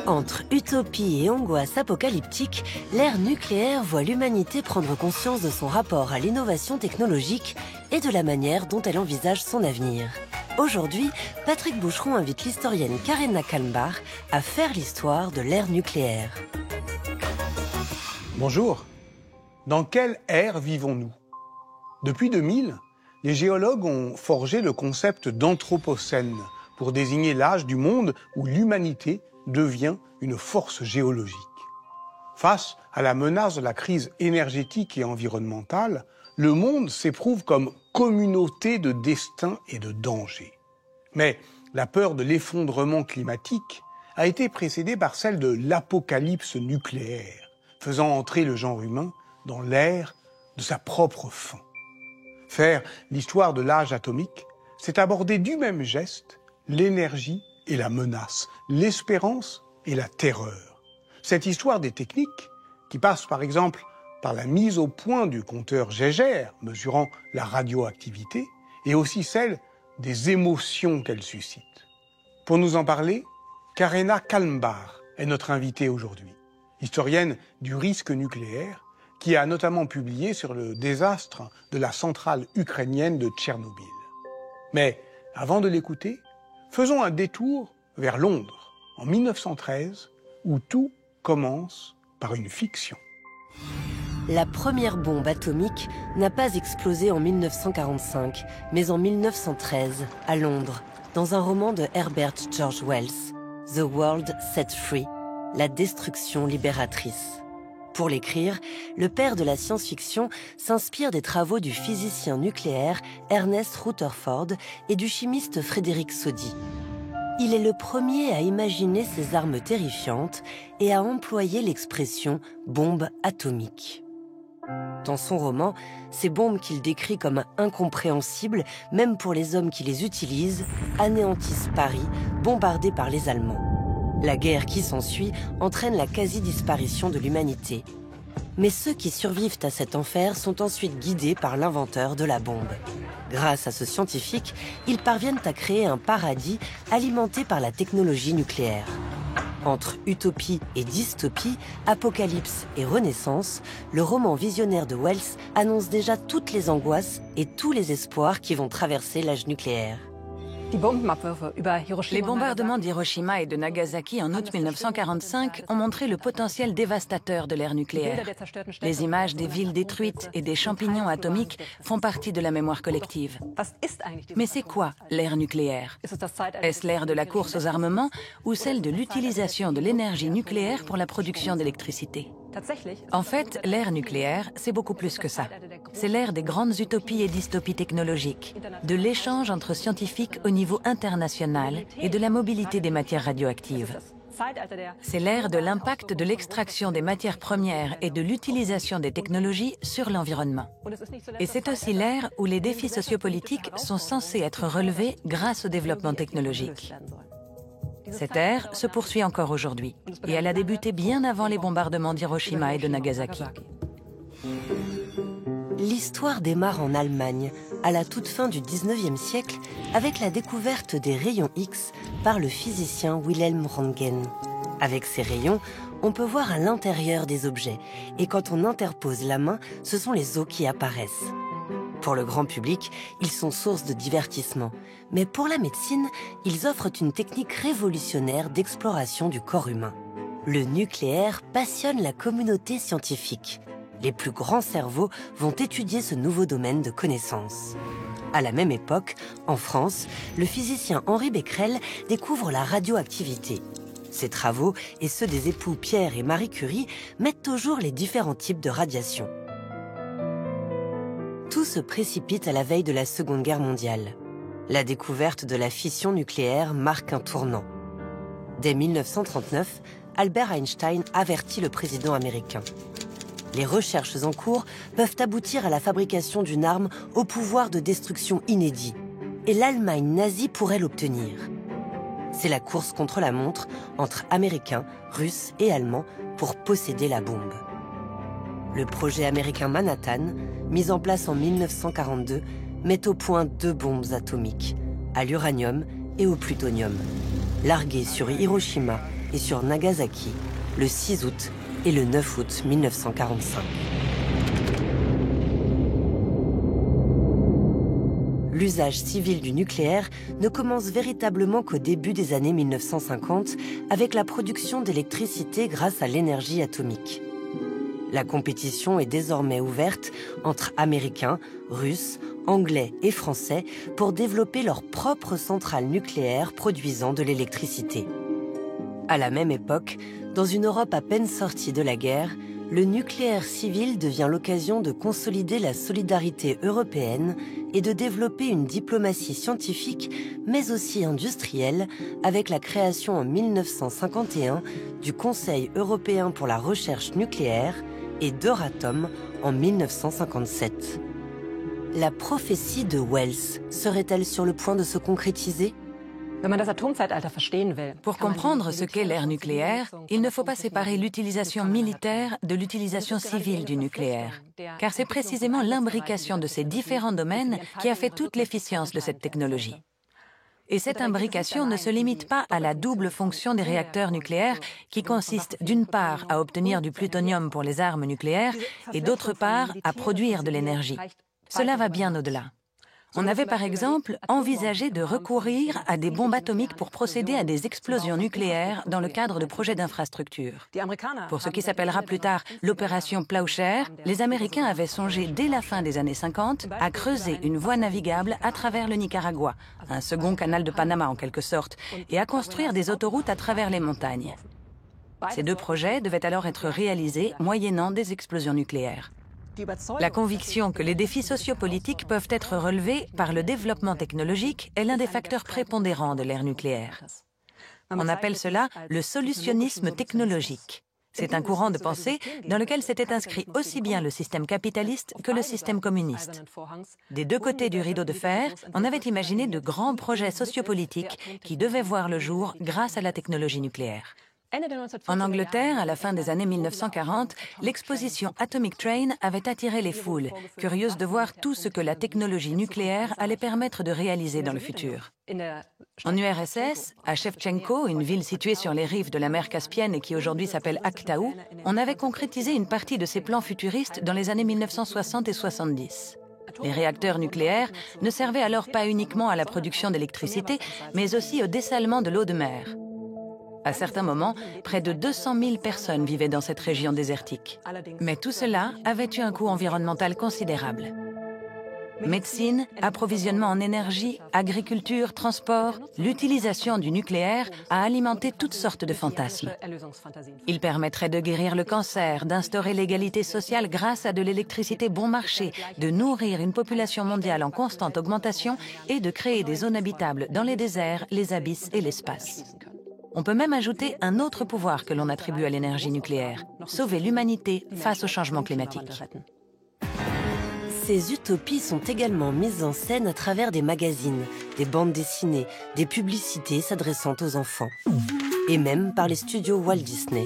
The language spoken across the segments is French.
Entre utopie et angoisse apocalyptique, l'ère nucléaire voit l'humanité prendre conscience de son rapport à l'innovation technologique et de la manière dont elle envisage son avenir. Aujourd'hui, Patrick Boucheron invite l'historienne Karena Kalmbar à faire l'histoire de l'ère nucléaire. Bonjour. Dans quelle ère vivons-nous? Depuis 2000, les géologues ont forgé le concept d'anthropocène pour désigner l'âge du monde où l'humanité devient une force géologique. Face à la menace de la crise énergétique et environnementale, le monde s'éprouve comme communauté de destin et de danger. Mais la peur de l'effondrement climatique a été précédée par celle de l'apocalypse nucléaire, faisant entrer le genre humain dans l'ère de sa propre fin. Faire l'histoire de l'âge atomique, c'est aborder du même geste l'énergie et la menace, l'espérance et la terreur. Cette histoire des techniques, qui passe par exemple par la mise au point du compteur Geiger, mesurant la radioactivité, et aussi celle des émotions qu'elle suscite. Pour nous en parler, Karena Kalmbar est notre invitée aujourd'hui, historienne du risque nucléaire, qui a notamment publié sur le désastre de la centrale ukrainienne de Tchernobyl. Mais avant de l'écouter, faisons un détour vers Londres, en 1913, où tout commence par une fiction. La première bombe atomique n'a pas explosé en 1945, mais en 1913, à Londres, dans un roman de Herbert George Wells, The World Set Free, la destruction libératrice. Pour l'écrire, le père de la science-fiction s'inspire des travaux du physicien nucléaire Ernest Rutherford et du chimiste Frédéric Soddy. Il est le premier à imaginer ces armes terrifiantes et à employer l'expression « bombe atomique ». Dans son roman, ces bombes qu'il décrit comme incompréhensibles, même pour les hommes qui les utilisent, anéantissent Paris, bombardé par les Allemands. La guerre qui s'ensuit entraîne la quasi-disparition de l'humanité. Mais ceux qui survivent à cet enfer sont ensuite guidés par l'inventeur de la bombe. Grâce à ce scientifique, ils parviennent à créer un paradis alimenté par la technologie nucléaire. Entre utopie et dystopie, apocalypse et renaissance, le roman visionnaire de Wells annonce déjà toutes les angoisses et tous les espoirs qui vont traverser l'âge nucléaire. Les bombardements d'Hiroshima et de Nagasaki en août 1945 ont montré le potentiel dévastateur de l'ère nucléaire. Les images des villes détruites et des champignons atomiques font partie de la mémoire collective. Mais c'est quoi l'ère nucléaire? Est-ce l'ère de la course aux armements ou celle de l'utilisation de l'énergie nucléaire pour la production d'électricité? En fait, l'ère nucléaire, c'est beaucoup plus que ça. C'est l'ère des grandes utopies et dystopies technologiques, de l'échange entre scientifiques au niveau international et de la mobilité des matières radioactives. C'est l'ère de l'impact de l'extraction des matières premières et de l'utilisation des technologies sur l'environnement. Et c'est aussi l'ère où les défis sociopolitiques sont censés être relevés grâce au développement technologique. Cette ère se poursuit encore aujourd'hui, et elle a débuté bien avant les bombardements d'Hiroshima et de Nagasaki. L'histoire démarre en Allemagne, à la toute fin du 19e siècle, avec la découverte des rayons X par le physicien Wilhelm Röntgen. Avec ces rayons, on peut voir à l'intérieur des objets, et quand on interpose la main, ce sont les os qui apparaissent. Pour le grand public, ils sont source de divertissement. Mais pour la médecine, ils offrent une technique révolutionnaire d'exploration du corps humain. Le nucléaire passionne la communauté scientifique. Les plus grands cerveaux vont étudier ce nouveau domaine de connaissances. À la même époque, en France, le physicien Henri Becquerel découvre la radioactivité. Ses travaux et ceux des époux Pierre et Marie Curie mettent au jour les différents types de radiation. Tout se précipite à la veille de la Seconde Guerre mondiale. La découverte de la fission nucléaire marque un tournant. Dès 1939, Albert Einstein avertit le président américain. Les recherches en cours peuvent aboutir à la fabrication d'une arme au pouvoir de destruction inédit. Et l'Allemagne nazie pourrait l'obtenir. C'est la course contre la montre entre Américains, Russes et Allemands pour posséder la bombe. Le projet américain Manhattan, mis en place en 1942, met au point 2 bombes atomiques, à l'uranium et au plutonium. Larguées sur Hiroshima et sur Nagasaki, le 6 août et le 9 août 1945. L'usage civil du nucléaire ne commence véritablement qu'au début des années 1950 avec la production d'électricité grâce à l'énergie atomique. La compétition est désormais ouverte entre Américains, Russes, Anglais et Français pour développer leurs propres centrales nucléaires produisant de l'électricité. À la même époque, dans une Europe à peine sortie de la guerre, le nucléaire civil devient l'occasion de consolider la solidarité européenne et de développer une diplomatie scientifique, mais aussi industrielle, avec la création en 1951 du Conseil européen pour la recherche nucléaire et d'Euratom en 1957. La prophétie de Wells serait-elle sur le point de se concrétiser ? Pour comprendre ce qu'est l'ère nucléaire, il ne faut pas séparer l'utilisation militaire de l'utilisation civile du nucléaire, car c'est précisément l'imbrication de ces différents domaines qui a fait toute l'efficience de cette technologie. Et cette imbrication ne se limite pas à la double fonction des réacteurs nucléaires qui consiste d'une part à obtenir du plutonium pour les armes nucléaires et d'autre part à produire de l'énergie. Cela va bien au-delà. On avait par exemple envisagé de recourir à des bombes atomiques pour procéder à des explosions nucléaires dans le cadre de projets d'infrastructure. Pour ce qui s'appellera plus tard l'opération Plowshare, les Américains avaient songé dès la fin des années 50 à creuser une voie navigable à travers le Nicaragua, un second canal de Panama en quelque sorte, et à construire des autoroutes à travers les montagnes. Ces deux projets devaient alors être réalisés moyennant des explosions nucléaires. La conviction que les défis sociopolitiques peuvent être relevés par le développement technologique est l'un des facteurs prépondérants de l'ère nucléaire. On appelle cela le solutionnisme technologique. C'est un courant de pensée dans lequel s'était inscrit aussi bien le système capitaliste que le système communiste. Des deux côtés du rideau de fer, on avait imaginé de grands projets sociopolitiques qui devaient voir le jour grâce à la technologie nucléaire. En Angleterre, à la fin des années 1940, l'exposition Atomic Train avait attiré les foules, curieuses de voir tout ce que la technologie nucléaire allait permettre de réaliser dans le futur. En URSS, à Shevchenko, une ville située sur les rives de la mer Caspienne et qui aujourd'hui s'appelle Aktaou, on avait concrétisé une partie de ces plans futuristes dans les années 1960 et 70. Les réacteurs nucléaires ne servaient alors pas uniquement à la production d'électricité, mais aussi au dessalement de l'eau de mer. À certains moments, près de 200 000 personnes vivaient dans cette région désertique. Mais tout cela avait eu un coût environnemental considérable. Médecine, approvisionnement en énergie, agriculture, transport, l'utilisation du nucléaire a alimenté toutes sortes de fantasmes. Il permettrait de guérir le cancer, d'instaurer l'égalité sociale grâce à de l'électricité bon marché, de nourrir une population mondiale en constante augmentation et de créer des zones habitables dans les déserts, les abysses et l'espace. On peut même ajouter un autre pouvoir que l'on attribue à l'énergie nucléaire, sauver l'humanité face au changement climatique. Ces utopies sont également mises en scène à travers des magazines, des bandes dessinées, des publicités s'adressant aux enfants. Et même par les studios Walt Disney.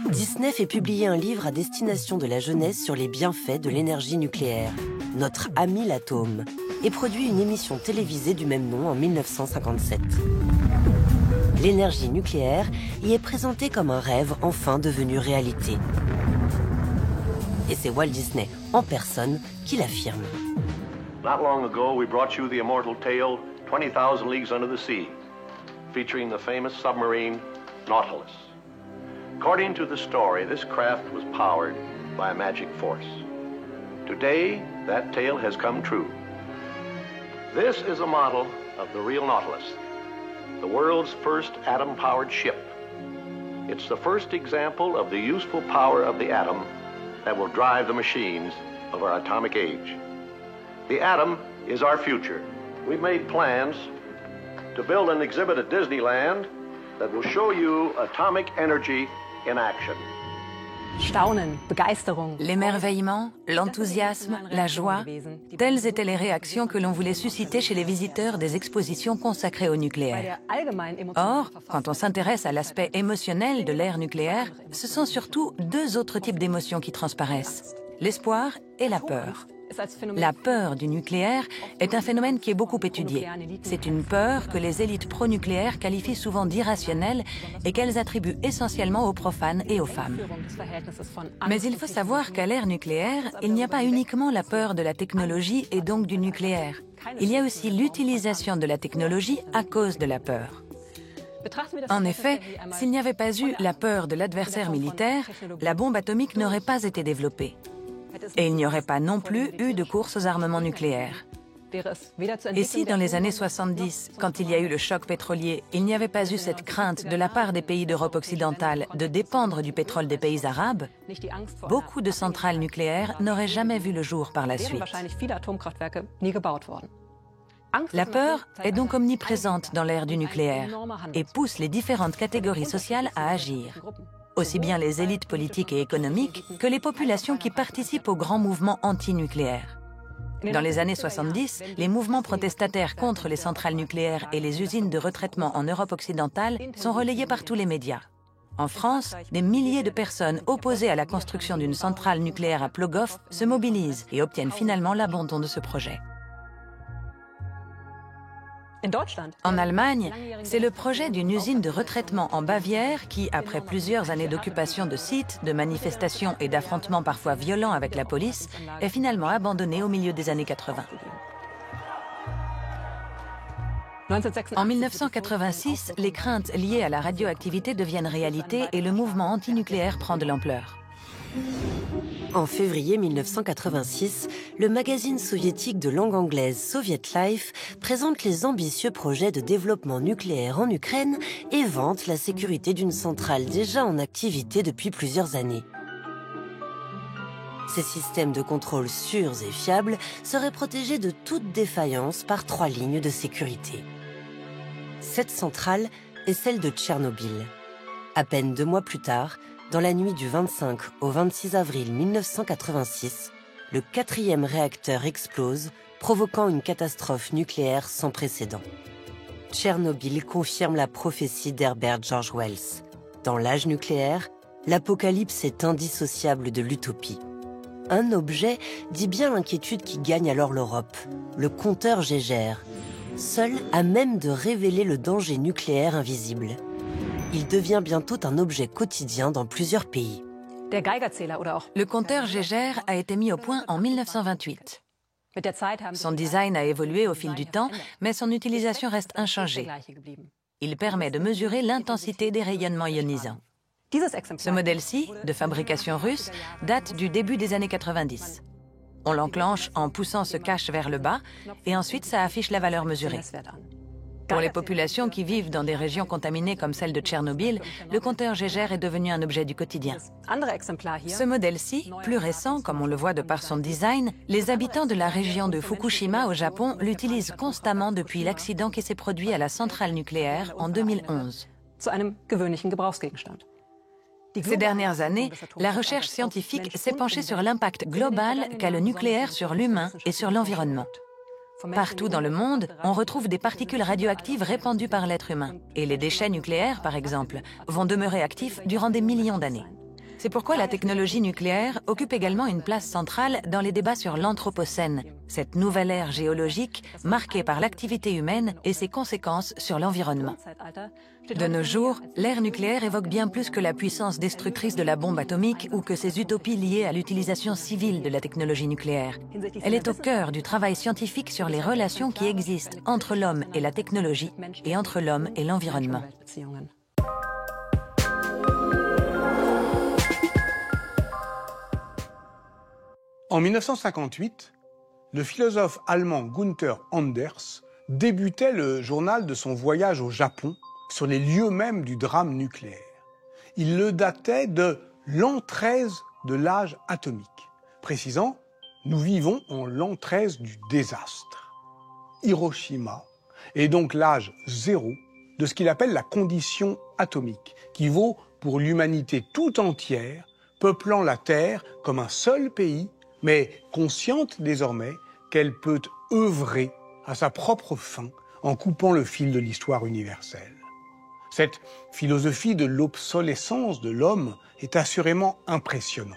Disney fait publier un livre à destination de la jeunesse sur les bienfaits de l'énergie nucléaire, Notre ami l'atome, et produit une émission télévisée du même nom en 1957. L'énergie nucléaire y est présentée comme un rêve enfin devenu réalité. Et c'est Walt Disney en personne qui l'affirme. Not long ago, we brought you the immortal tale 20,000 Leagues Under the Sea, featuring the famous submarine Nautilus. According to the story, this craft was powered by a magic force. Today, that tale has come true. This is a model of the real Nautilus, the world's first atom-powered ship. It's the first example of the useful power of the atom that will drive the machines of our atomic age. The atom is our future. We've made plans to build an exhibit at Disneyland that will show you atomic energy in action. Staunen, Begeisterung. L'émerveillement, l'enthousiasme, la joie, telles étaient les réactions que l'on voulait susciter chez les visiteurs des expositions consacrées au nucléaire. Or, quand on s'intéresse à l'aspect émotionnel de l'ère nucléaire, ce sont surtout deux autres types d'émotions qui transparaissent, l'espoir et la peur. La peur du nucléaire est un phénomène qui est beaucoup étudié. C'est une peur que les élites pro-nucléaires qualifient souvent d'irrationnelle et qu'elles attribuent essentiellement aux profanes et aux femmes. Mais il faut savoir qu'à l'ère nucléaire, il n'y a pas uniquement la peur de la technologie et donc du nucléaire. Il y a aussi l'utilisation de la technologie à cause de la peur. En effet, s'il n'y avait pas eu la peur de l'adversaire militaire, la bombe atomique n'aurait pas été développée. Et il n'y aurait pas non plus eu de course aux armements nucléaires. Et si dans les années 70, quand il y a eu le choc pétrolier, il n'y avait pas eu cette crainte de la part des pays d'Europe occidentale de dépendre du pétrole des pays arabes, beaucoup de centrales nucléaires n'auraient jamais vu le jour par la suite. La peur est donc omniprésente dans l'ère du nucléaire et pousse les différentes catégories sociales à agir. Aussi bien les élites politiques et économiques que les populations qui participent aux grands mouvements anti-nucléaires. Dans les années 70, les mouvements protestataires contre les centrales nucléaires et les usines de retraitement en Europe occidentale sont relayés par tous les médias. En France, des milliers de personnes opposées à la construction d'une centrale nucléaire à Plogoff se mobilisent et obtiennent finalement l'abandon de ce projet. En Allemagne, c'est le projet d'une usine de retraitement en Bavière qui, après plusieurs années d'occupation de sites, de manifestations et d'affrontements parfois violents avec la police, est finalement abandonné au milieu des années 80. En 1986, les craintes liées à la radioactivité deviennent réalité et le mouvement antinucléaire prend de l'ampleur. En février 1986, le magazine soviétique de langue anglaise Soviet Life présente les ambitieux projets de développement nucléaire en Ukraine et vante la sécurité d'une centrale déjà en activité depuis plusieurs années. Ces systèmes de contrôle sûrs et fiables seraient protégés de toute défaillance par 3 lignes de sécurité. Cette centrale est celle de Tchernobyl. À peine 2 mois plus tard, dans la nuit du 25 au 26 avril 1986, le 4e réacteur explose, provoquant une catastrophe nucléaire sans précédent. Tchernobyl confirme la prophétie d'Herbert George Wells. Dans l'âge nucléaire, l'apocalypse est indissociable de l'utopie. Un objet dit bien l'inquiétude qui gagne alors l'Europe, le compteur Geiger, seul à même de révéler le danger nucléaire invisible. Il devient bientôt un objet quotidien dans plusieurs pays. Le compteur Geiger a été mis au point en 1928. Son design a évolué au fil du temps, mais son utilisation reste inchangée. Il permet de mesurer l'intensité des rayonnements ionisants. Ce modèle-ci, de fabrication russe, date du début des années 90. On l'enclenche en poussant ce cache vers le bas et ensuite ça affiche la valeur mesurée. Pour les populations qui vivent dans des régions contaminées comme celle de Tchernobyl, le compteur Geiger est devenu un objet du quotidien. Ce modèle-ci, plus récent comme on le voit de par son design, les habitants de la région de Fukushima au Japon l'utilisent constamment depuis l'accident qui s'est produit à la centrale nucléaire en 2011. Ces dernières années, la recherche scientifique s'est penchée sur l'impact global qu'a le nucléaire sur l'humain et sur l'environnement. Partout dans le monde, on retrouve des particules radioactives répandues par l'être humain. Et les déchets nucléaires, par exemple, vont demeurer actifs durant des millions d'années. C'est pourquoi la technologie nucléaire occupe également une place centrale dans les débats sur l'Anthropocène, cette nouvelle ère géologique marquée par l'activité humaine et ses conséquences sur l'environnement. De nos jours, l'ère nucléaire évoque bien plus que la puissance destructrice de la bombe atomique ou que ses utopies liées à l'utilisation civile de la technologie nucléaire. Elle est au cœur du travail scientifique sur les relations qui existent entre l'homme et la technologie et entre l'homme et l'environnement. En 1958, le philosophe allemand Gunther Anders débutait le journal de son voyage au Japon sur les lieux mêmes du drame nucléaire. Il le datait de l'an 13 de l'âge atomique, précisant « Nous vivons en l'an 13 du désastre ». Hiroshima est donc l'âge 0 de ce qu'il appelle la condition atomique, qui vaut pour l'humanité tout entière, peuplant la Terre comme un seul pays, mais consciente désormais qu'elle peut œuvrer à sa propre fin en coupant le fil de l'histoire universelle. Cette philosophie de l'obsolescence de l'homme est assurément impressionnante.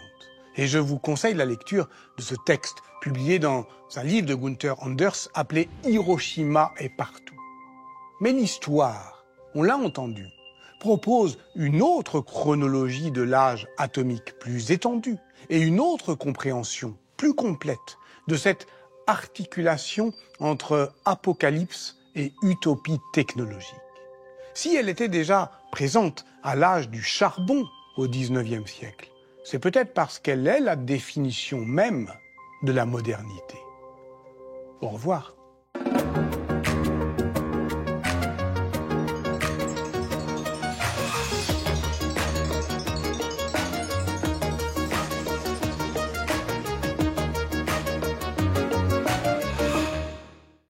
Et je vous conseille la lecture de ce texte publié dans un livre de Gunther Anders appelé « Hiroshima est partout ». Mais l'histoire, on l'a entendu, propose une autre chronologie de l'âge atomique plus étendue et une autre compréhension plus complète de cette articulation entre apocalypse et utopie technologique. Si elle était déjà présente à l'âge du charbon au XIXe siècle, c'est peut-être parce qu'elle est la définition même de la modernité. Au revoir.